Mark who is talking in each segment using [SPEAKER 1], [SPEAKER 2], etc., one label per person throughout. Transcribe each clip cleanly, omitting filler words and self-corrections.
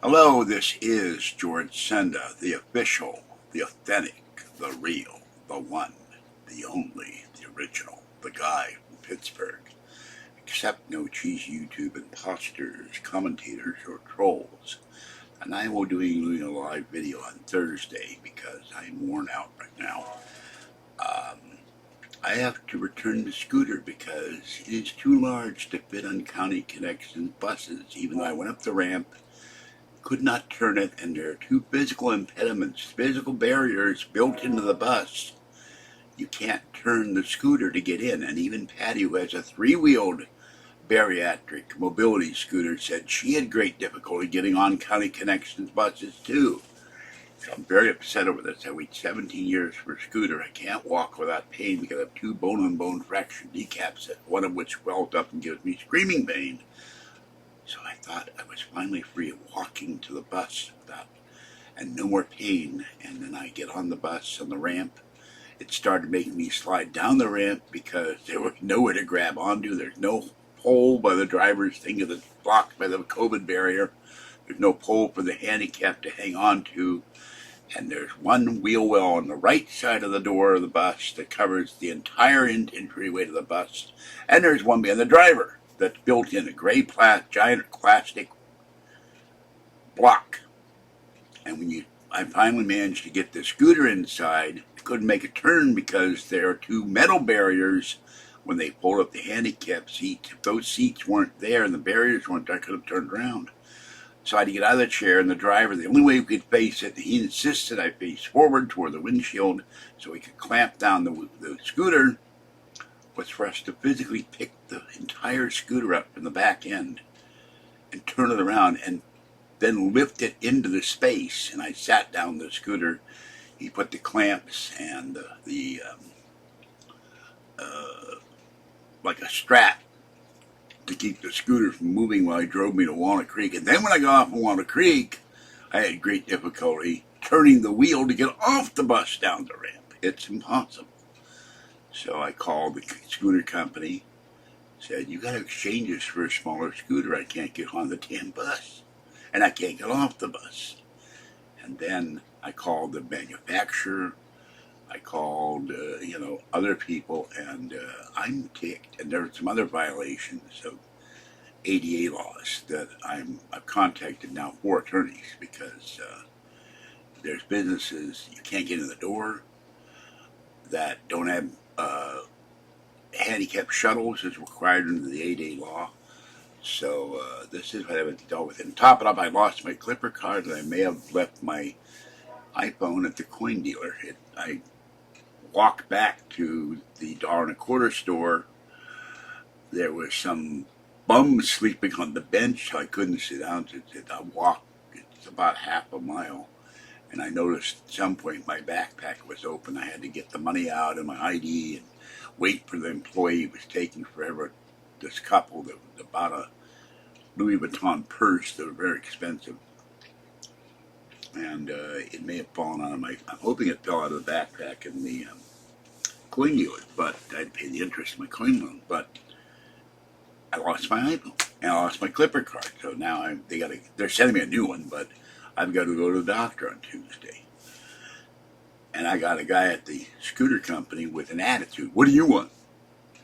[SPEAKER 1] Hello, this is George Senda, the official, the authentic, the real, the one, the only, the original, the guy from Pittsburgh. Accept no cheesy YouTube imposters, commentators, or trolls. And I will be doing a live video on Thursday because I'm worn out right now. I have to return the scooter because it is too large to fit on county connections buses, even though I went up the ramp, could not turn it, and there are two physical impediments, physical barriers built into the bus. You can't turn the scooter to get in, and even Patty, who has a three-wheeled bariatric mobility scooter, said she had great difficulty getting on county connections buses too. So I'm very upset over this. I waited 17 years for a scooter. I can't walk without pain because I have two bone-on-bone fractured kneecaps, one of which swelled up and gives me screaming pain. So I thought I was finally free of walking to the bus without, and no more pain. And then I get on the bus on the ramp. It started making me slide down the ramp because there was nowhere to grab onto. There's no pole by the driver's thing that's blocked by the COVID barrier. There's no pole for the handicap to hang on to. And there's one wheel well on the right side of the door of the bus that covers the entire entryway to the bus. And there's one behind the driver that's built in, a gray giant plastic block. And I finally managed to get the scooter inside. I couldn't make a turn because there are two metal barriers when they pulled up the handicap seats. If those seats weren't there and the barriers weren't there, I could have turned around. So I had to get out of the chair, and the driver, the only way we could face it, he insisted I face forward toward the windshield so we could clamp down the scooter, was for us to physically pick the entire scooter up from the back end and turn it around and then lift it into the space. And I sat down the scooter. He put the clamps and like a strap to keep the scooter from moving while he drove me to Walnut Creek. And then when I got off of Walnut Creek, I had great difficulty turning the wheel to get off the bus down the ramp. It's impossible. So I called the scooter company, said, you got to exchange this for a smaller scooter. I can't get on the damn bus, and I can't get off the bus. And then I called the manufacturer. I called, other people, and I'm ticked. And there are some other violations of ADA laws that I've contacted now 4 attorneys because there's businesses you can't get in the door that don't have handicap shuttles as required under the ADA law. So this is what I've dealt with. And to top it up, I lost my Clipper card, and I may have left my iPhone at the coin dealer. I walked back to the $1.25 store. There was some bum sleeping on the bench, so I couldn't sit down. I walked. It's about half a mile. And I noticed at some point my backpack was open. I had to get the money out and my ID and wait for the employee. It was taking forever. This couple that bought a Louis Vuitton purse that was very expensive. And it may have fallen out of I'm hoping it fell out of the backpack in the coin dealer, but I'd pay the interest of my coin loan. But I lost my iPhone and I lost my Clipper card. So now they're sending me a new one, but I've got to go to the doctor on Tuesday. And I got a guy at the scooter company with an attitude. What do you want?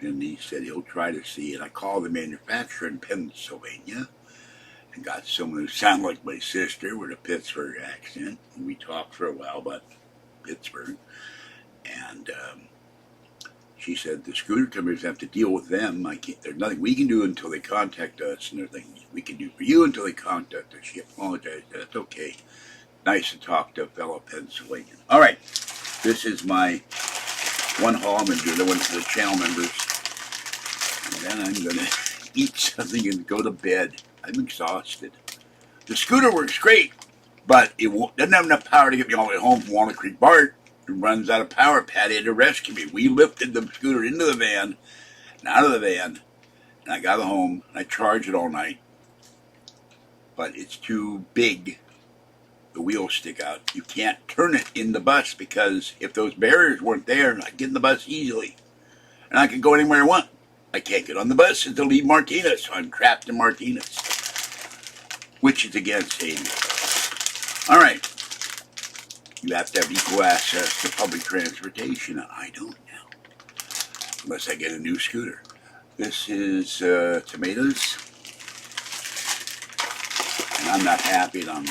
[SPEAKER 1] And he said he'll try to see. And I called the manufacturer in Pennsylvania and got someone who sounded like my sister with a Pittsburgh accent. And we talked for a while about Pittsburgh. And she said the scooter companies have to deal with them. There's nothing we can do until they contact us, and there's nothing we can do for you until they contact us. She apologized. That's okay. Nice to talk to a fellow Pennsylvanian. All right, this is my one haul. I'm going to do the one for the channel members, and then I'm going to eat something and go to bed. I'm exhausted. The scooter works great, but it doesn't have enough power to get me all the way home from Walnut Creek BART. It runs out of power. Patty had to rescue me. We lifted the scooter into the van and out of the van, and I got it home, and I charged it all night. But it's too big. The wheels stick out. You can't turn it in the bus because if those barriers weren't there, I'd get in the bus easily. And I could go anywhere I want. I can't get on the bus until leave Martinez, so I'm trapped in Martinez. which is against ADA. All right. You have to have equal access to public transportation. I don't now, unless I get a new scooter. This is tomatoes, and I'm not happy, and I'm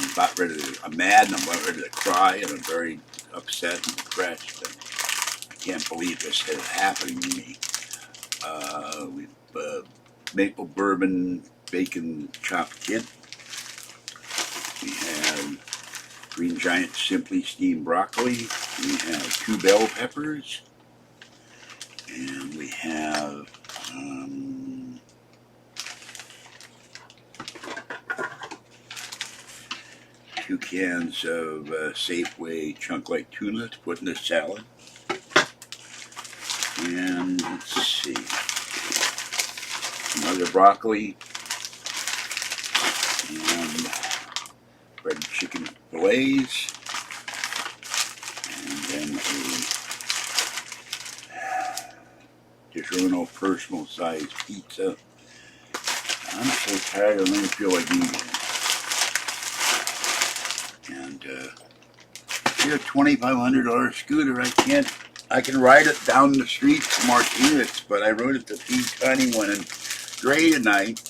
[SPEAKER 1] mad, and I'm about ready to cry, and I'm very upset and depressed. And I can't believe this is happening to me. We've maple bourbon bacon chopped kit. We have Green Giant Simply Steamed Broccoli. We have 2 bell peppers. And we have 2 cans of Safeway chunk-like tuna to put in the salad. And let's see, another broccoli and breaded chicken fillets, and then a DiGiorno personal size pizza. I'm so tired, I don't even feel like eating. And here's a $2,500 scooter. I can ride it down the street to Martinez, but I rode it to feed Tiny One and Gray tonight.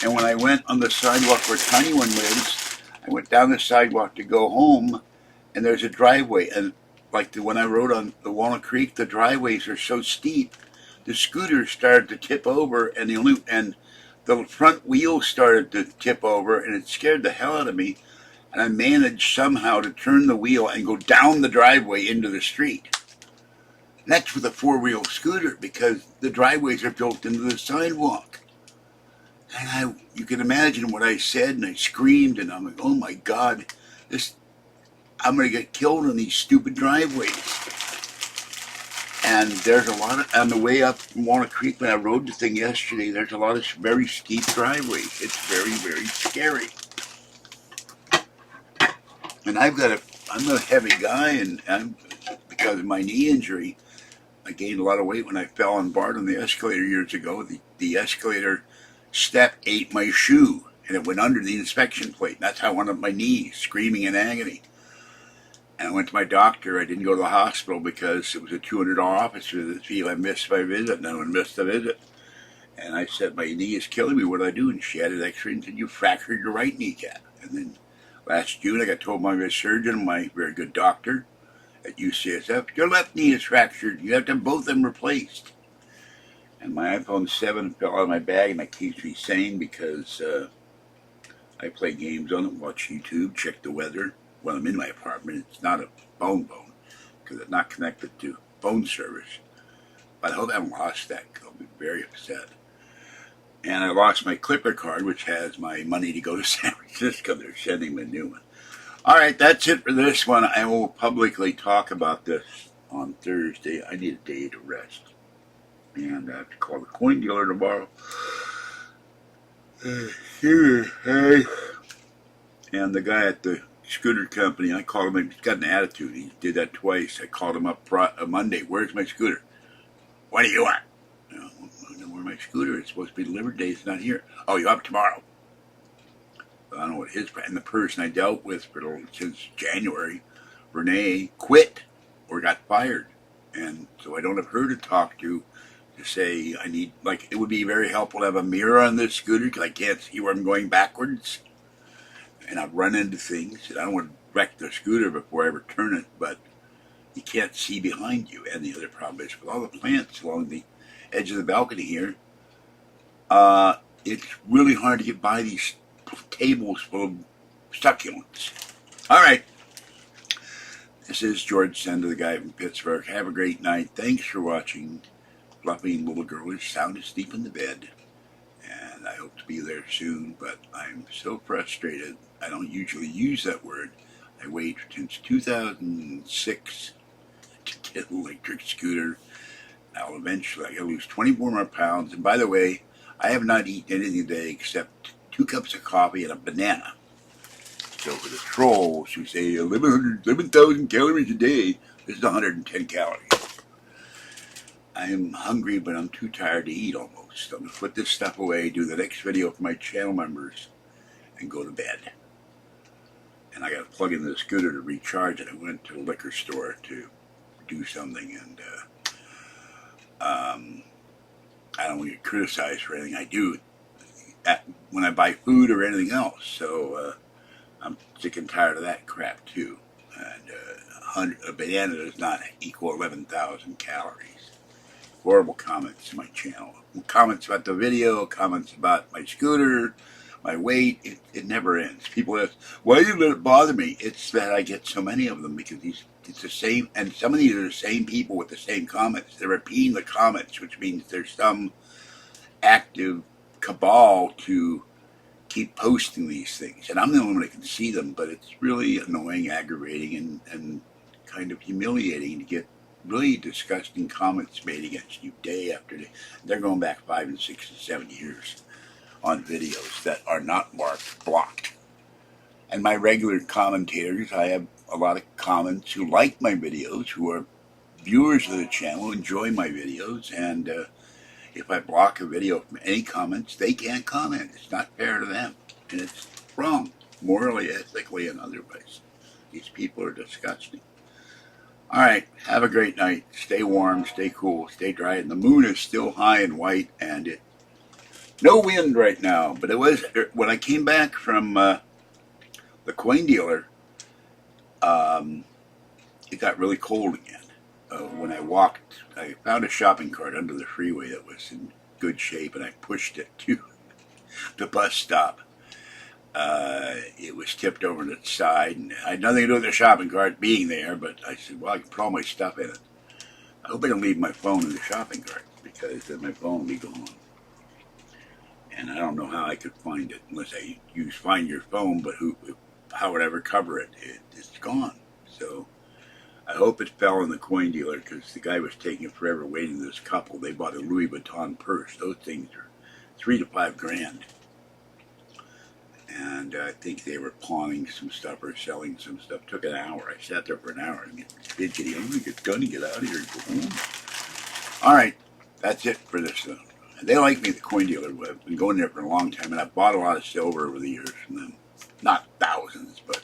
[SPEAKER 1] And when I went on the sidewalk where Tiny One lives, I went down the sidewalk to go home, and there's a driveway. And like when I rode on the Walnut Creek, the driveways are so steep, the scooter started to tip over, and the front wheel started to tip over, and it scared the hell out of me. And I managed somehow to turn the wheel and go down the driveway into the street. And that's with a 4-wheel scooter, because the driveways are built into the sidewalk. And you can imagine what I said, and I screamed, and I'm like, oh my God, I'm going to get killed on these stupid driveways. And there's a lot of, on the way up from Walnut Creek, when I rode the thing yesterday, there's a lot of very steep driveways. It's very, very scary. And I'm a heavy guy, and because of my knee injury, I gained a lot of weight when I fell on Bart on the escalator years ago. The escalator step ate my shoe, and it went under the inspection plate. And that's how I wound up my knee, screaming in agony. And I went to my doctor. I didn't go to the hospital because it was a $200 office visit. I missed my visit, and I missed the visit. And I said, my knee is killing me. What do I do? And she had an x-ray and said, you fractured your right kneecap. And then last June, I got told by my surgeon, my very good doctor at UCSF, your left knee is fractured. You have to have both of them replaced. And my iPhone 7 fell out of my bag, and that keeps me sane because I play games on it, watch YouTube, check the weather. When I'm in my apartment, it's not a phone because it's not connected to phone service. But I hope I haven't lost that, because I'll be very upset. And I lost my Clipper card, which has my money to go to San Francisco. They're sending me a new one. All right, that's it for this one. I will publicly talk about this on Thursday. I need a day to rest. And I have to call the coin dealer tomorrow. And the guy at the scooter company, I called him. He's got an attitude. He did that twice. I called him up Monday. Where's my scooter? What do you want? I don't know where my scooter is. It's supposed to be delivered today. It's not here. Oh, you up tomorrow? I don't know what his, and the person I dealt with since January, Renee, quit or got fired. And so I don't have her to talk to say I need, like, it would be very helpful to have a mirror on this scooter because I can't see where I'm going backwards. And I've run into things, and I don't want to wreck the scooter before I ever turn it, but you can't see behind you. And the other problem is with all the plants along the edge of the balcony here, it's really hard to get by these tables full of succulents. All right. This is George Senda, the guy from Pittsburgh. Have a great night. Thanks for watching. Fluffy little girl is sound asleep in the bed. And I hope to be there soon, but I'm so frustrated. I don't usually use that word. I wait since 2006 to get an electric scooter. Now eventually I gotta lose 24 more pounds. And by the way, I have not eaten anything today except 2 cups of coffee and a banana. So for the trolls who say 11,000 calories a day, this is 110 calories. I'm hungry, but I'm too tired to eat almost. I'm going to put this stuff away, do the next video for my channel members, and go to bed. And I got to plug into the scooter to recharge it. I went to a liquor store to do something, and I don't want to get criticized for anything I do when I buy food or anything else. So I'm sick and tired of that crap too. And a banana does not equal 11,000 calories. Horrible comments to my channel. Comments about the video, comments about my scooter, my weight. It never ends. People ask, why do you let it bother me? It's that I get so many of them because it's the same, and some of these are the same people with the same comments. They're repeating the comments, which means there's some active cabal to keep posting these things. And I'm the only one that can see them, but it's really annoying, aggravating, and kind of humiliating to get really disgusting comments made against you day after day. They're going back 5 and 6 and 7 years on videos that are not marked blocked. And my regular commentators, I have a lot of comments who like my videos, who are viewers of the channel, enjoy my videos, and if I block a video from any comments, they can't comment. It's not fair to them, and it's wrong, morally, ethically, and otherwise. These people are disgusting. All right, have a great night. Stay warm, stay cool, stay dry. And the moon is still high and white, and no wind right now. But it was when I came back from the coin dealer. It got really cold again. When I walked, I found a shopping cart under the freeway that was in good shape, and I pushed it to the bus stop. It was tipped over to the side, and I had nothing to do with the shopping cart being there, but I said, well, I can put all my stuff in it. I hope I don't leave my phone in the shopping cart, because then my phone will be gone. And I don't know how I could find it unless I use Find Your Phone, but how would I ever cover it? It's gone. So I hope it fell in the coin dealer, because the guy was taking forever waiting. This couple, they bought a Louis Vuitton purse. Those things are $3,000 to $5,000. And I think they were pawning some stuff or selling some stuff. Took an hour. I sat there for an hour and get fidgety. I'm going to get done and get out of here and go home. All right, that's it for this. They like me, the coin dealer. I've been going there for a long time, and I've bought a lot of silver over the years from them. Not thousands, but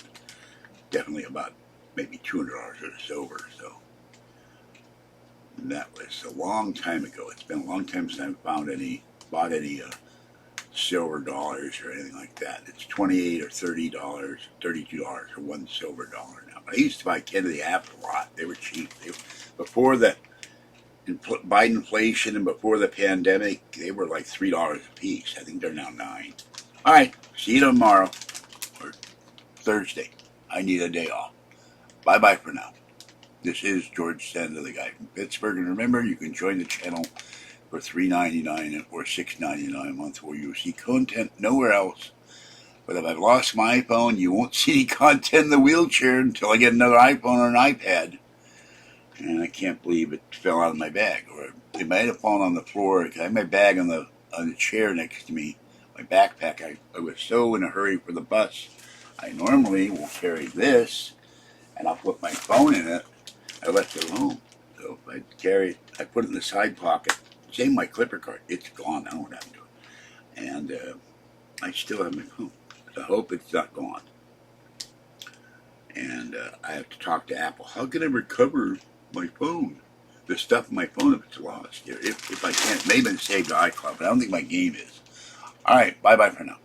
[SPEAKER 1] definitely about maybe $200 worth of silver. So and that was a long time ago. It's been a long time since I've bought any silver dollars or anything like that. It's $28 or $30, $32 for one silver dollar now. But I used to buy Kennedy Apple a lot. They were cheap. Before by inflation and before the pandemic, they were like $3 a piece. I think they're now $9. All right, see you tomorrow or Thursday. I need a day off. Bye-bye for now. This is George Senda, the guy from Pittsburgh. And remember, you can join the channel for $3.99 or $6.99 a month, where you see content nowhere else. But if I've lost my iPhone, you won't see any content in the wheelchair until I get another iPhone or an iPad. And I can't believe it fell out of my bag. Or it might have fallen on the floor. I had my bag on the chair next to me, my backpack. I was so in a hurry for the bus. I normally will carry this, and I'll put my phone in it. I left it at home. So if I carry it, I put it in the side pocket. Same my clipper card. It's gone. I don't know what happened to it. And I still have my phone. So I hope it's not gone. And I have to talk to Apple. How can I recover my phone? The stuff in my phone if it's lost. If I can't. Maybe it's saved to iCloud, but I don't think my game is. All right. Bye-bye for now.